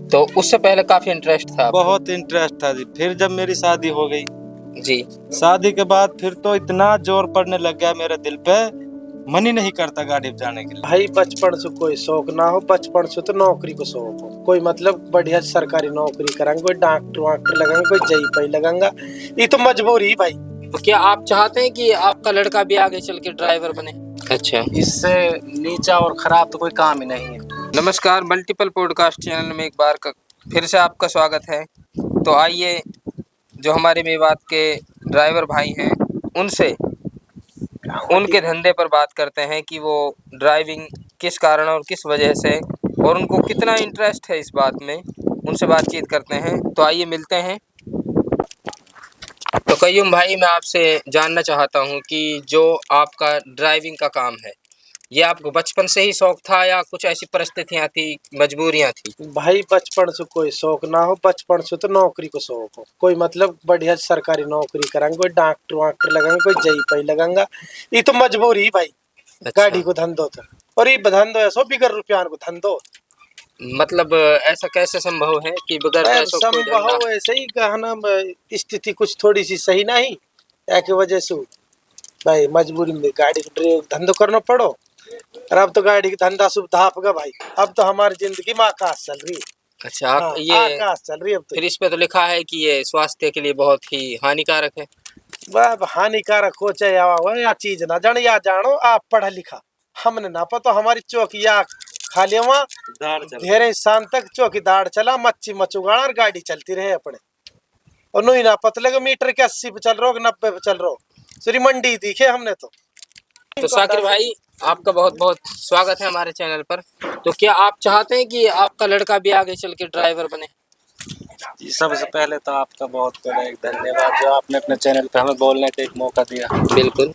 तो उससे पहले काफी इंटरेस्ट था आपको? बहुत इंटरेस्ट था जी। फिर जब मेरी शादी हो गई, जी। शादी के बाद फिर तो इतना जोर पड़ने लग गया मेरे दिल पे, मन ही नहीं करता गाड़ी जाने के लिए। भाई बचपन से कोई शौक ना हो, बचपन से तो नौकरी को शौक हो। कोई मतलब बढ़िया सरकारी नौकरी करेंगे, कोई डॉक्टर वाक्टर लगेंगे, कोई जई पई लगेगा। ये तो मजबूरी भाई। तो क्या आप चाहते हैं कि आपका लड़का भी आगे चल के ड्राइवर बने? अच्छा। इससे नीचा और खराब तो कोई काम ही नहीं है। नमस्कार, मल्टीपल पॉडकास्ट चैनल में एक बार फिर से आपका स्वागत है। तो आइए, जो हमारे मेवात के ड्राइवर भाई हैं उनसे उनके धंधे पर बात करते हैं कि वो ड्राइविंग किस कारण और किस वजह से, और उनको कितना इंटरेस्ट है इस बात में, उनसे बातचीत करते हैं। तो आइए मिलते हैं। तो कय्यूम भाई, मैं आपसे जानना चाहता हूँ कि जो आपका ड्राइविंग का काम है, ये आपको बचपन से ही शौक था या कुछ ऐसी परिस्थितियाँ थी, मजबूरियाँ थी? भाई बचपन से कोई शौक ना हो, बचपन से तो नौकरी को शौक हो। कोई मतलब बढ़िया सरकारी नौकरी करेंगे, कोई डॉक्टर वाक्टर लगेंगे, कोई जई पई लगेगा। ये तो मजबूरी भाई। अच्छा। गाड़ी को धंधो तो, और ये धंधो ऐसो बिगर रुपया को धंधो। मतलब ऐसा कैसे संभव है कि बगैर पैसों कोई धंधा? संभव ऐसे ही कहना, स्थिति कुछ थोड़ी सी सही नहीं या की वजह से भाई मजबूरी में गाड़ी को धंधो करना पड़ो। और अब तो गाड़ी का धंधा सुविधा आपका भाई, अब तो हमारी जिंदगी में आकाश चल रही है। अच्छा, आप हाँ, ये आकाश चल रही है अब तो। फिर इस पे तो लिखा है कि ये स्वास्थ्य के लिए बहुत ही हानिकारक है। वह हानिकारक हो चाहे या चीज ना जाने या जानो, आप पढ़ा लिखा, हमने ना पता। हमारी चौकिया खा लिया वहाँ ढेर इंसान तक चौकीदार चला, मच्छी मचुगाड़ और गाड़ी चलती रहे अपने। और नहीं ना पता लगे मीटर के 80 पे चल रहा हो कि 90 पे चल रहा हो। सूरी मंडी दिखे हमने तो साकिर भाई, आपका बहुत बहुत स्वागत है हमारे चैनल पर। तो क्या आप चाहते हैं कि आपका लड़का भी आगे चल के ड्राइवर बने? जी, सबसे पहले तो आपका बहुत बड़ा एक धन्यवाद जो आपने अपने चैनल पे हमें बोलने का एक मौका दिया। बिल्कुल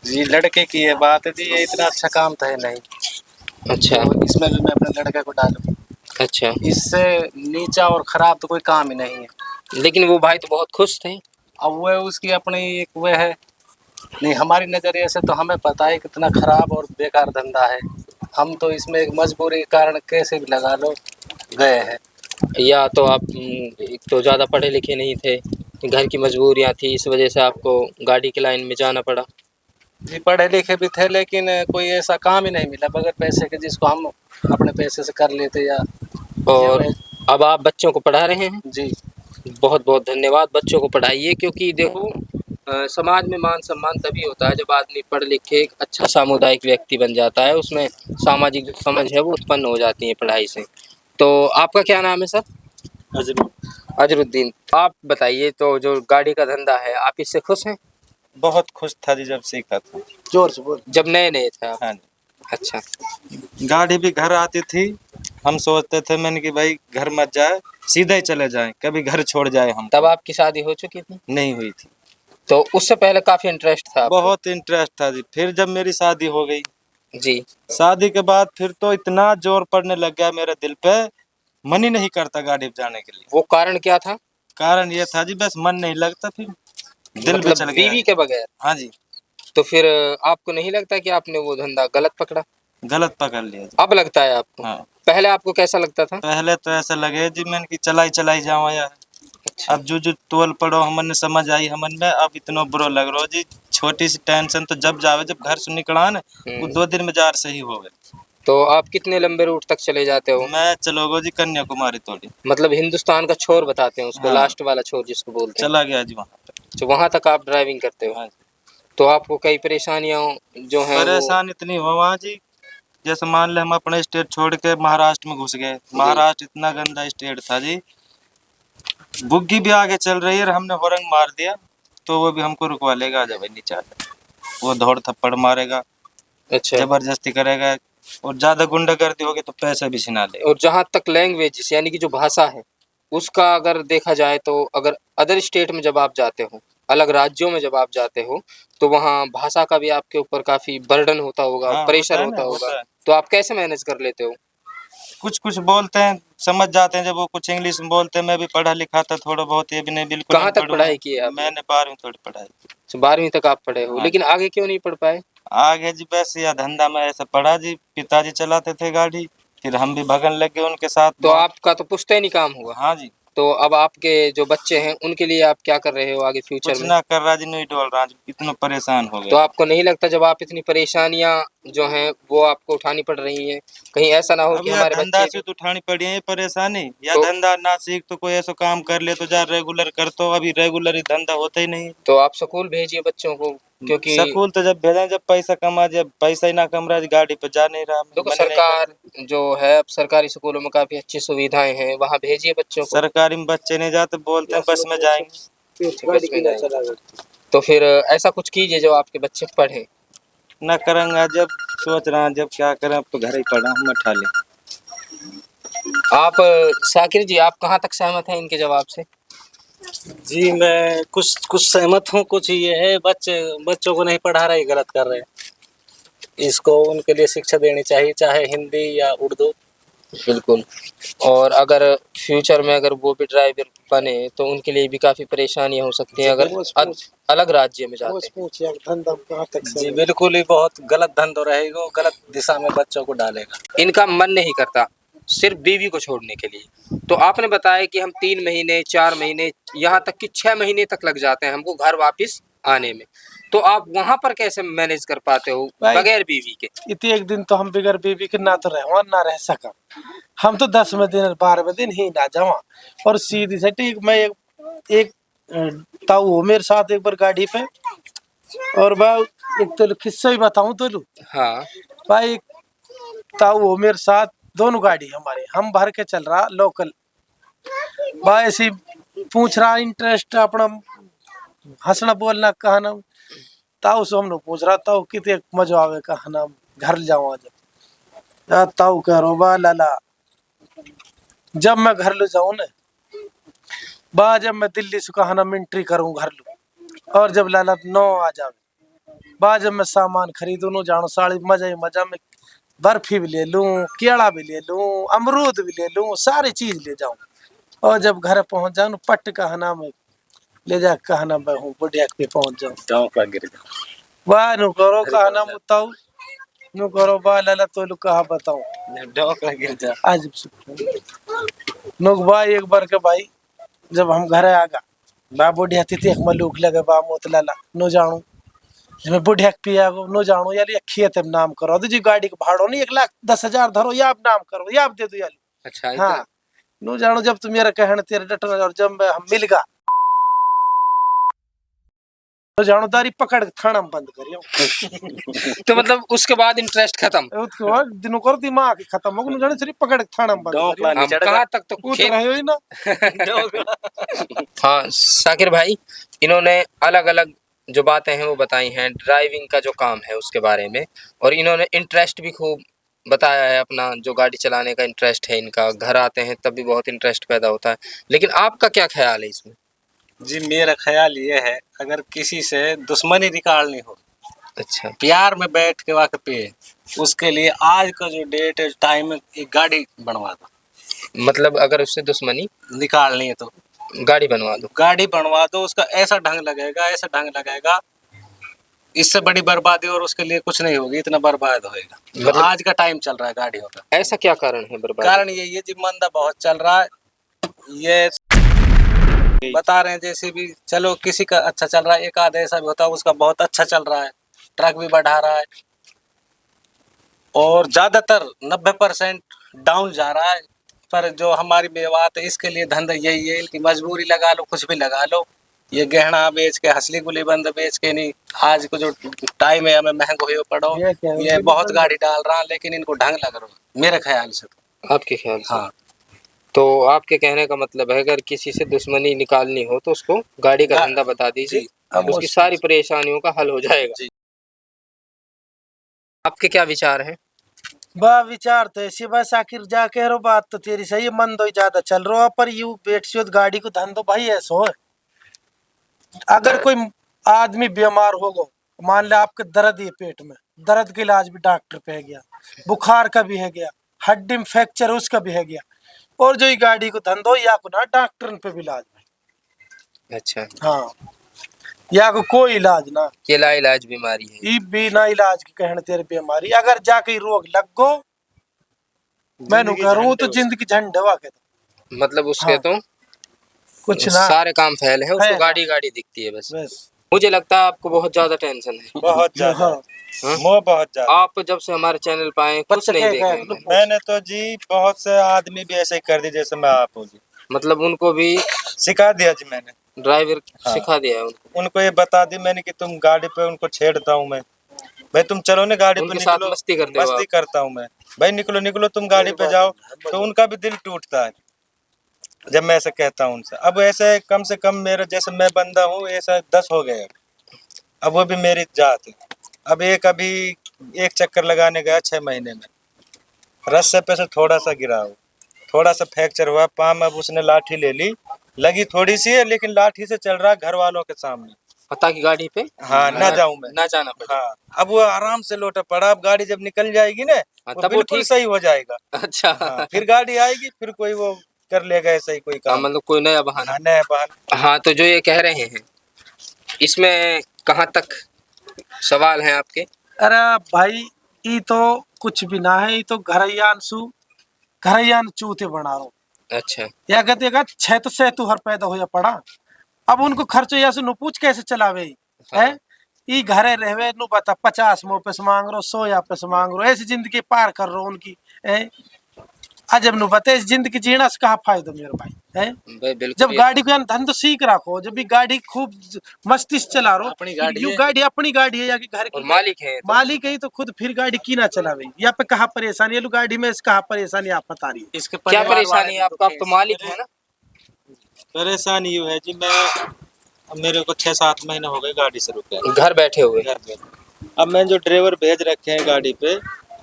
जी, लड़के की ये बात है जी, ये इतना अच्छा काम तो है नहीं। अच्छा। तो इसमें भी मैं अपने लड़के को डालूं। अच्छा, इससे नीचा और खराब तो कोई काम ही नहीं है। लेकिन वो भाई तो बहुत खुश थे। अब वह उसकी अपनी एक वह है, नहीं हमारी नज़रिए से तो हमें पता है कितना खराब और बेकार धंधा है। हम तो इसमें एक मजबूरी के कारण कैसे भी लगा लो गए हैं। या तो आप एक तो ज़्यादा पढ़े लिखे नहीं थे, घर की मजबूरियाँ थी, इस वजह से आपको गाड़ी की लाइन में जाना पड़ा। जी, पढ़े लिखे भी थे लेकिन कोई ऐसा काम ही नहीं मिला बगैर पैसे के जिसको हम अपने पैसे से कर लेते या और अब आप बच्चों को पढ़ा रहे हैं। जी। बहुत बहुत धन्यवाद। बच्चों को पढ़ाइए, क्योंकि देखो समाज में मान सम्मान तभी होता है जब आदमी पढ़ लिख के एक अच्छा सामुदायिक व्यक्ति बन जाता है, उसमें सामाजिक जो समझ है वो उत्पन्न हो जाती है पढ़ाई से। तो आपका क्या नाम है सर? अजरुद्दीन। आप बताइए, तो जो गाड़ी का धंधा है, आप इससे खुश हैं? बहुत खुश था जी जब सीखा था। जोर से बोल। जब नए नए थे आप? हाँ जी। अच्छा। गाड़ी भी घर आती थी, हम सोचते थे मैंने कि भाई घर मत जाए, सीधा ही चले जाएं, कभी घर छोड़ जाए हम। तब आपकी शादी हो चुकी थी? नहीं हुई थी। तो उससे पहले काफी इंटरेस्ट था आपको? बहुत इंटरेस्ट था जी। फिर जब मेरी शादी हो गई, जी। शादी के बाद फिर तो इतना जोर पड़ने लग गया मेरे दिल पे, मन ही नहीं करता गाड़ी पे जाने के लिए। वो कारण क्या था? कारण ये था जी, बस मन नहीं लगता, फिर दिल मतलब पे चल गया। बीवी के बगैर? हाँ जी। तो फिर आपको नहीं लगता कि आपने वो धंधा गलत पकड़ा? गलत पकड़ लिया जी। अब लगता है आपको? हाँ। पहले आपको कैसा लगता था? पहले तो ऐसा लगे जी मैंने कि चलाई जावा यार। अच्छा। अब जो तोल पड़ो हमने समझ आई हमन में, अब इतना बुरा लग रहा जी। छोटी सी टेंशन तो जब जावे, जब घर से निकला ना, वो 2 दिन में जार सही हो गए। तो आप कितने लंबे रूट तक चले जाते हो? मैं चलोगो जी कन्याकुमारी थोड़ी। मतलब हिंदुस्तान का छोर बताते हैं उसको, हाँ। लास्ट वाला छोर जिसको बोलते हैं। चला गया जी वहाँ पे। तो वहां तक आप ड्राइविंग करते हो? हाँ। तो आपको कई परेशानियां जो हैं परेशान इतनी हो वहाँ जी, जैसे मान ले हम अपने स्टेट छोड़ के महाराष्ट्र में घुस गए। महाराष्ट्र इतना गंदा स्टेट था जी, बुग्गी भी आगे चल रही है और हमने हॉर्न मार दिया तो वो भी हमको रुकवा लेगा, जब नीचे आ जाए वो धौड़ थप्पड़ मारेगा। अच्छा। जबरदस्ती करेगा, और ज्यादा गुंडागर्दी होगी तो पैसे भी छिना ले। और जहाँ तक लैंग्वेज यानी कि जो भाषा है उसका अगर देखा जाए, तो अगर अदर स्टेट में जब आप जाते हो, अलग राज्यों में जब आप जाते हो, तो वहाँ भाषा का भी आपके ऊपर काफी बर्डन होता होगा। हाँ, प्रेशर होता होगा। है। तो आप कैसे मैनेज कर लेते हो? कुछ कुछ बोलते हैं, समझ जाते हैं, जब वो कुछ इंग्लिश में बोलते हैं। मैं भी पढ़ा लिखा था थोड़ा बहुत, ये भी नहीं बिल्कुल कहाँ तक पढ़ाई की है आपने? मैंने 12वीं थोड़ी पढ़ाई। तो 12वीं तक आप पढ़े हो? हाँ। लेकिन आगे क्यों नहीं पढ़ पाए? आगे जी बस या धंधा में ऐसा पढ़ा जी, पिताजी चलाते थे गाड़ी, फिर हम भी भगन लग गए उनके साथ। तो आपका तो पुश्तैनी काम हुआ। हाँ जी, तो अब आपके जो बच्चे हैं उनके लिए आप क्या कर रहे हो आगे फ्यूचर कुछ में? ना कर रहा जी, नहीं डोल रहा जी, इतना परेशान हो तो गया। आपको नहीं लगता जब आप इतनी परेशानियां जो हैं वो आपको उठानी पड़ रही हैं, कहीं ऐसा ना हो अब कि यार हमारे धंधा बच्चे से तो उठानी पड़ी है ये परेशानी, या तो धंधा ना सीख तो कोई ऐसा काम कर ले तो जा रेगुलर कर, तो अभी रेगुलर ही धंधा होता ही नहीं। तो आप स्कूल भेजिए बच्चों को, क्योंकि स्कूल तो जब भेजा, जब पैसा कमा, जब पैसा ही ना कम रहा, गाड़ी पे जा नहीं रहा, देखो मन नहीं कर। सरकार जो है अब सरकारी स्कूलों में काफी अच्छी सुविधाएं हैं, वहाँ भेजिए बच्चों को। सरकारी में बच्चे नहीं जाते, बोलते हैं बस में जाएंगे। बस में जाएंगे। तो फिर ऐसा कुछ कीजिए जो आपके बच्चे पढ़ें। ना करेंगे, जब सोच रहा जब क्या करें, अब तो घर ही पड़ा हूँ, मैं ले। आप शाकिर जी, आप कहाँ तक सहमत हैं इनके जवाब से? जी मैं कुछ कुछ सहमत हूँ, कुछ ये है बच्चों को नहीं पढ़ा रहे, गलत कर रहे हैं। इसको उनके लिए शिक्षा देनी चाहिए, चाहे हिंदी या उर्दू। बिल्कुल। और अगर फ्यूचर में अगर वो भी ड्राइवर बने तो उनके लिए भी काफी परेशानियां हो सकती हैं अगर अलग राज्य में जाते हैं। धंधा कहाँ तक जी बिल्कुल ही बहुत गलत धंधा रहेगा, गलत दिशा में बच्चों को डालेगा। इनका मन नहीं करता सिर्फ बीवी को छोड़ने के लिए। तो आपने बताया कि हम 3 महीने 4 महीने यहाँ तक कि 6 महीने तक लग जाते हैं हमको घर वापस आने में। तो आप वहां पर कैसे मैनेज कर पाते हो भाई, बगैर बीवी के? इतने एक दिन तो हम बगैर बीवी के ना तो रह ना रह सका। हम तो 10वें दिन 12वें दिन ही ना जावा। और सीधी से ठीक मैं एक ताऊ हो मेरे साथ एक बार गाड़ी पे, और भाई एक तो किस्सा ही बताऊं तो लू। हाँ भाई ताऊ हो मेरे साथ, दोनों गाड़ी हमारे, हम भर के चल रहा लोकल। भाई ऐसी पूछ रहा इंटरेस्ट अपना, हंसना बोलना कहना। ताऊ से हम लोग पूछ रहा ताऊ कितने मजा आवे कहना घर जाओ। जब ताऊ कह रो बा लाला, जब मैं घर ले जाऊं ना, बा जब मैं दिल्ली से कहना मिंट्री करूं घर लू, और जब लाला 9 आ जावे, बा जब मैं सामान खरीदूं नो जानो साड़ी मजा ही मजा में, बर्फी भी ले लूं, केला भी ले लूं, अमरूद भी ले लूं, सारी चीज ले जाऊं। और जब घर पहुंच जाऊं पट कहना में ले जा कहना मैं हूँ बुढ़िया पे पहुंच जाऊं। वाह नु करो कहना मुताऊ नु करो बा लाला तो लू कहा बताऊं आज नुक भाई एक बार के भाई जब हम घर आगा बा बुढ़िया तिथि मलूक लगे बा मोत लाला नो जाऊं मैं बुढ़िया पिया नो जाऊं यार ये खेत में नाम करो तो जी गाड़ी का भाड़ो नहीं 1,10,000 धरो या आप नाम करो या आप दे दो यार। अच्छा हाँ नो जानो जब तुम मेरा कहना तेरे डटना, और जब हम मिल गा तो जानो दारी पकड़ के थाना में बंद करियो। तो मतलब उसके बाद इंटरेस्ट खत्म। उसके बाद दिनों कर दिमाग खत्म हो गया, जाने सिर्फ पकड़ के थाना में बंद करियो। हम कहाँ तक तो कूद रहे हो ही ना। हाँ शाकिर भाई, इन्होंने अलग अलग जो बातें हैं वो बताई हैं ड्राइविंग का जो काम है उसके बारे में, और इन्होंने इंटरेस्ट भी खूब बताया है अपना, जो गाड़ी चलाने का इंटरेस्ट है इनका, घर आते हैं तब भी बहुत इंटरेस्ट पैदा होता है। लेकिन आपका क्या ख्याल है इसमें? जी मेरा ख्याल ये है, अगर किसी से दुश्मनी निकालनी हो, अच्छा, प्यार में बैठ के वाक़ पे, उसके लिए आज का जो डेट है टाइम है, एक गाड़ी बनवा दो। मतलब अगर उससे दुश्मनी निकालनी है तो गाड़ी बनवा दो। गाड़ी बनवा दो, उसका ऐसा ढंग लगेगा, ऐसा ढंग लगेगा, इससे बड़ी बर्बादी और उसके लिए कुछ नहीं होगी, इतना बर्बाद होएगा। मतलब आज का टाइम चल रहा है गाड़ियों का। ऐसा क्या कारण है बर्बाद? कारण यही है जी, मंदा बहुत चल रहा है। ये बता रहे हैं जैसे भी, चलो किसी का अच्छा चल रहा है, एक आधा ऐसा भी होता है उसका बहुत अच्छा चल रहा है, ट्रक भी बढ़ा रहा है, और ज्यादातर 90% डाउन जा रहा है। पर जो हमारी मेवात है इसके लिए धंधा यही है, इनकी मजबूरी लगा लो, कुछ भी लगा लो, ये गहना बेच के, हसली गुली बंद बेच के नहीं, आज को जो टाइम है हमें महंगो हुए पड़ो, ये बहुत गाड़ी डाल रहा है, लेकिन इनको ढंग लग रहा है मेरे ख्याल से। आपके ख्याल से? हाँ, तो आपके कहने का मतलब है अगर किसी से दुश्मनी निकालनी हो तो उसको गाड़ी का धंधा बता दीजिए, अब उसकी सारी परेशानियों का हल हो जाएगा। आपके क्या विचार हैं? बा विचार तो ऐसी बस आखिर जा कह रो बात तो तेरी सही, मन दो ज्यादा चल रहा पर यू बेट गाड़ी को धंधो भाई ऐसो है। अगर कोई आदमी बीमार हो गो, मान ले आपके दर्द है पेट में, दर्द के इलाज भी डॉक्टर पे है गया, बुखार का भी है गया, हड्डी में फ्रैक्चर उसका भी है गया, और जो ये गाड़ी को धंधो या को ना डॉक्टर पे भी इलाज में। अच्छा, हाँ या को कोई इलाज ना, ये लाइलाज बीमारी है। ई बिना इलाज के कहने तेरे बीमारी, अगर जाके रोग लग गो मैं नु करूँ तो झंडे जिंदगी झंडवा के मतलब उसके हाँ। तो कुछ ना सारे काम फैल हैं, उसको है। गाड़ी गाड़ी दिखती है बस। बस मुझे लगता है आपको बहुत ज्यादा टेंशन है। बहुत ज्यादा हाँ। हाँ? मोह बहुत ज्यादा। आप जब से हमारे चैनल पे आए कुछ बच्चे नहीं के देखे हैं गए मैंने। मैंने तो जी बहुत से आदमी भी ऐसे ही कर दिए जैसे मैं आप हूँ जी, मतलब उनको भी सिखा दिया जी मैंने। ड्राइवर हाँ। सिखा दिया है उनको। उनको ये बता दी मैंने कि तुम गाड़ी पे उनको छेड़ता हूँ मैं, भाई तुम चलो ना गाड़ी पे, उनके साथ निकलो, मस्ती करते हो मस्ती आप। करता हूँ मैं, भाई निकलो निकलो तुम गाड़ी पे जाओ, तो उनका भी दिल टूटता है जब मैं ऐसे कहता हूँ उनसे। अब ऐसे कम से कम मेरा जैसे मैं बंदा हूँ ऐसा 10 हो गए, अब वो भी मेरी जात है। अब एक अभी एक चक्कर लगाने गया 6 महीने में, रस्से पे से थोड़ा सा गिरा हो, थोड़ा सा फ्रैक्चर हुआ पाम, अब उसने लाठी ले ली, लगी थोड़ी सी है लेकिन लाठी से चल रहा घर वालों के सामने। पता की गाड़ी पे हाँ ना जाऊं मैं, ना जाना पड़े। हाँ अब वो आराम से लौटा पड़ा, अब गाड़ी जब निकल जाएगी ना हाँ, वो तब वो बिल्कुल ठीक। सही हो जाएगा। अच्छा। हाँ फिर गाड़ी आएगी फिर कोई वो कर लेगा ऐसा ही कोई हाँ, काम। मतलब कोई नया बहाना। हाँ नया बहाना। हाँ, तो जो ये कह रहे हैं इसमें कहाँ तक सवाल हैं आपके? अरे भाई ये तो कुछ भी ना है, ये तो घरैयान चूते बना रो अच्छा। या कहते का छह तो सेतु हर पैदा हो या पड़ा। अब उनको खर्चो या से नुपूछ कैसे चलावे है। हाँ। ई घरे रहवे नु बता 50 मुँह पे से मांग रो 100 या पे से मांग रो, ऐसी जिंदगी पार कर रो उनकी है। अजब नु बता इस जिंदगी जीना से कहा फायदा मेरे भाई है। भाई बिल्कुल जब गाड़ी को धंधो सीख रखो, जब भी गाड़ी खूब मस्ती से चला रो, अपनी गाड़ी यू है। गाड़ी अपनी गाड़ी है या कि घर और की मालिक है तो। मालिक है, तो खुद फिर गाड़ी की ना चलावे या पे कहा परेशानी है गाड़ी में, इस कहा परेशानी आप बता रही है। इसके क्या परिवार परेशानी वाले है भी आपका? आप दुखी तो हैं। मालिक है ना। परेशानी ये है जी, मैं अब मेरे को 6-7 महीने हो गए गाड़ी से रुके घर बैठे हुए। घर पे। अब मैंने जो ड्राइवर भेज रखे हैं गाड़ी पे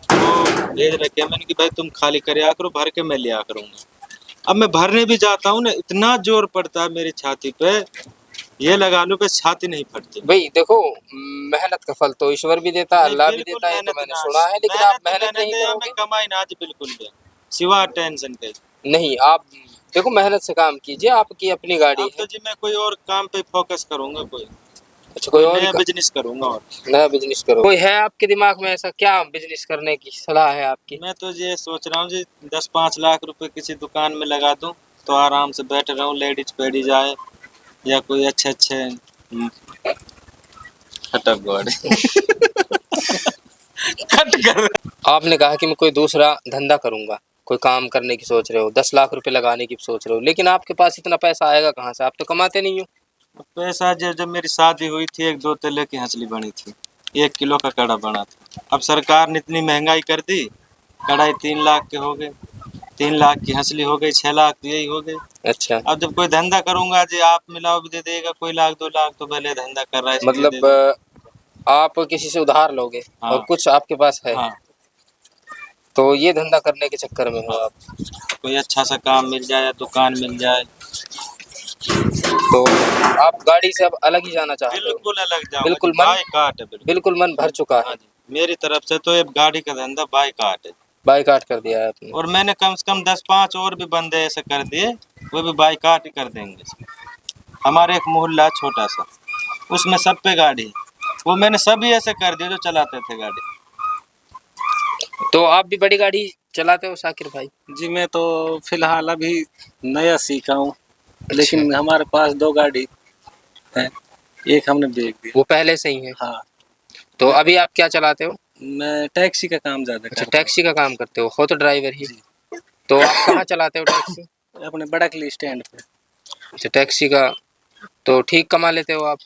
वो भेज रखे हैं मैंने कि भाई तुम खाली करे आ करो, भर के मैं ले आ करूँगा। अब मैं भरने भी जाता हूँ ना इतना जोर पड़ता है मेरी छाती पे, ये लगा लो कि छाती नहीं फटती। भाई देखो, मेहनत का फल तो ईश्वर भी देता है, भाई अल्लाह भी बिल्कुल देता है, तो मेहनत मैंने ना, सुना है। लेकिन आप मेहनत नहीं मैंने करोगे। कमाई ना आज बिल्कुल भी, सिवा टेंशन के। नहीं, आप देखो मेहनत से काम कीजिए, आपकी अपनी गाड़ी अब है। तो जी मैं कोई और काम पे फोकस करूंगा, कोई अच्छा, कोई और नया बिजनेस करूंगा और नया बिजनेस करो। कोई है आपके दिमाग में ऐसा? क्या बिजनेस करने की सलाह है आपकी? मैं तो ये सोच रहा हूँ जी 10-5 लाख रुपए किसी दुकान में लगा दूं तो आराम से बैठ रहा हूँ, लेडीज पेडीज आए या कोई अच्छे अच्छे हटक गॉड कट कर। आपने कहा कि मैं कोई दूसरा धंधा करूंगा, कोई काम करने की सोच रहे हो, 10 लाख रुपए लगाने की सोच रहे हो, लेकिन आपके पास इतना पैसा आएगा कहाँ से? आप तो कमाते नहीं हो। पैसा जब मेरी शादी हुई थी 1-2 तले की हंसली बनी थी, 1 किलो का कड़ा बना था। अब सरकार ने इतनी महंगाई कर दी, कढ़ाई 3 लाख के हो गए, 3 लाख की हंसली हो गई, 6 लाख तो यही हो गई। अच्छा, अब जब कोई धंधा करूंगा जी आप मिलाओ भी दे देगा कोई 1-2 लाख, तो पहले धंधा कर रहा है इसलिए दे मतलब दो। आप किसी से उधार लोगे हाँ। और कुछ आपके पास है, हाँ तो ये धंधा करने के चक्कर में हो हाँ। आप। कोई अच्छा सा काम मिल जाए या दुकान मिल जाए, तो आप गाड़ी से अब अलग ही जाना चाहते हो। बिल्कुल अलग जाऊंगा। बिल्कुल मन बायकॉट है बिल्कुल। बिल्कुल मन भर चुका हाँ है। जी, मेरी तरफ से तो ये गाड़ी का धंधा बायकॉट है। बाइकाट कर दिया है आपने। और मैंने कम से कम 10-5 और भी बंदे ऐसे कर दिए, वो भी बायकॉट ही कर देंगे। हमारे एक मोहल्ला है छोटा सा, उसमें सब पे गाड़ी है, वो मैंने सभी ऐसे कर दिए जो चलाते थे गाड़ी। तो आप भी बड़ी गाड़ी चलाते हो शाकिर भाई? जी मैं तो फिलहाल अभी नया सीखा हूँ, लेकिन हमारे पास 2 गाड़ी है, एक हमने बेच दिया। वो पहले से ही है। हाँ तो अभी आप क्या चलाते हो? मैं टैक्सी का काम ज्यादा अच्छा, करता टैक्सी का काम करते हो तो ड्राइवर ही। जी। तो आप कहाँ चलाते हो टैक्सी? हूँ अपने बड़कली स्टैंड पे। अच्छा, टैक्सी का तो ठीक कमा लेते हो आप?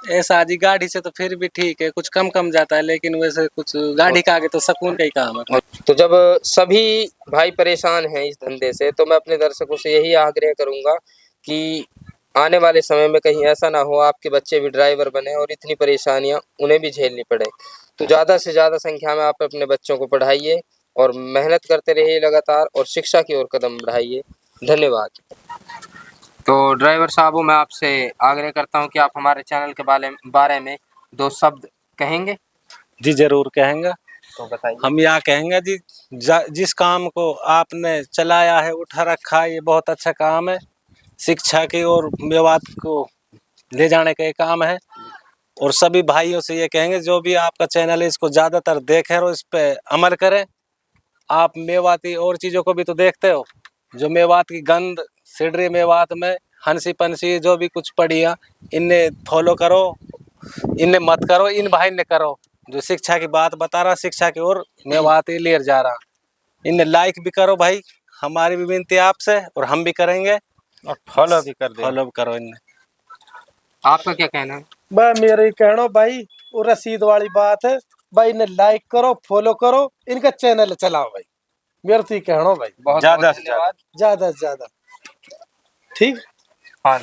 ऐसा जी गाड़ी से तो फिर भी ठीक है, कुछ कम जाता है, लेकिन वैसे कुछ गाड़ी का आगे तो सुकून का ही काम है। तो जब सभी भाई परेशान हैं इस धंधे से, तो मैं अपने दर्शकों से यही आग्रह करूंगा कि आने वाले समय में कहीं ऐसा ना हो आपके बच्चे भी ड्राइवर बने और इतनी परेशानियां उन्हें भी झेलनी पड़े। तो ज़्यादा से ज़्यादा संख्या में आप अपने बच्चों को पढ़ाइए और मेहनत करते रहिए लगातार, और शिक्षा की ओर कदम बढ़ाइए। धन्यवाद। तो ड्राइवर साहब, मैं आपसे आग्रह करता हूं कि आप हमारे चैनल के बारे में 2 शब्द कहेंगे। जी जरूर कहेंगे। तो बताइए। हम यह कहेंगे जी, जिस काम को आपने चलाया है, उठा रखा है, ये बहुत अच्छा काम है। शिक्षा की और विवाद को ले जाने का ये काम है। और सभी भाइयों से ये कहेंगे जो भी आपका चैनल है इसको ज़्यादातर देखें और इस पे अमल करें। आप मेवाती और चीजों को भी तो देखते हो, जो मेवात की गंध सिडरी मेवात में हंसी पंसी जो भी कुछ पड़ी है, इन्हें फॉलो करो, इन्हें मत करो, इन भाई ने करो। जो शिक्षा की बात बता रहा, शिक्षा की ओर मेवात ही ले जा रहा, इन्हें लाइक भी करो भाई, हमारी भी विनती है आपसे, और हम भी करेंगे, और फॉलो भी कर दे। फॉलो करो इन्हें। आपका क्या कहना है? भाई मेरे कहना भाई वो रसीद वाली बात है भाई, इन्हें लाइक करो, फॉलो करो, इनका चैनल चलाओ भाई, मेरा तो ये कहना भाई। बहुत ज्यादा बहुत से ज्यादा। धन्यवाद। ज्यादा से ज्यादा। ठीक। हाँ।